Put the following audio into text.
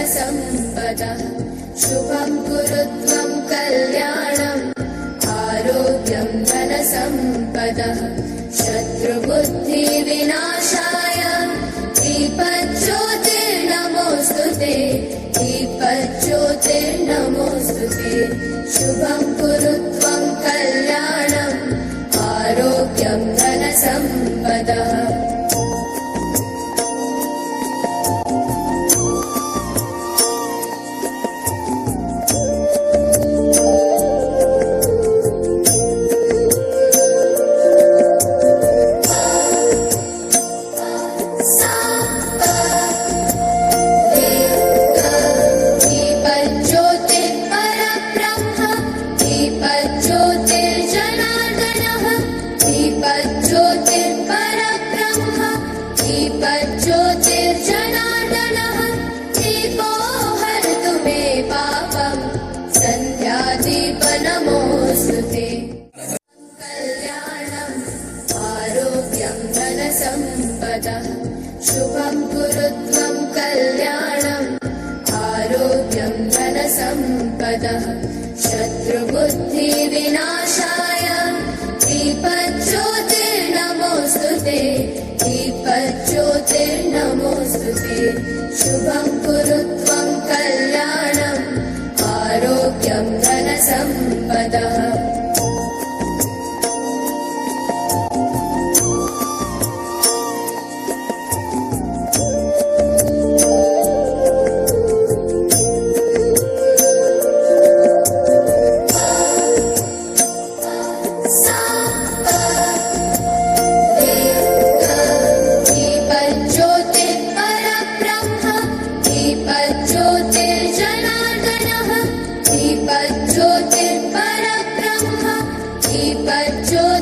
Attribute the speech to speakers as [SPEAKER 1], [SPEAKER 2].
[SPEAKER 1] धनसम्पदः शुभं कुरु त्वं कल्याणम् आरोग्यं धनसम्पदः शत्रुबुद्धिविनाशाय दीपज्योतिर्नमोऽस्तु ते दीपज्योतिर्नमोऽस्तु ते शुभं कुरु त्वं कल्याणम् आरोग्यं धनसम्पदः दीपज्योतिर्जनार्दनः दीपो हरतु मे पापम् सन्ध्यादीपनमोऽस्तु ते कल्याणम् आरोग्यं धनसम्पदः शुभं कुरु त्वं कल्याणम् आरोग्यं धनसम्पदः शत्रुबुद्धिविनाशाय दीपज्योतिर्नमोऽस्तु ते दीपज्योतिर्नमोऽस्तु ते शुभं कुरु त्वं कल्याणम् आरोग्यं धनसम्पदः दीपज्योतिर्परब्रह्म दीपज्योतिर्परब्रह्म दीपज्योतिर्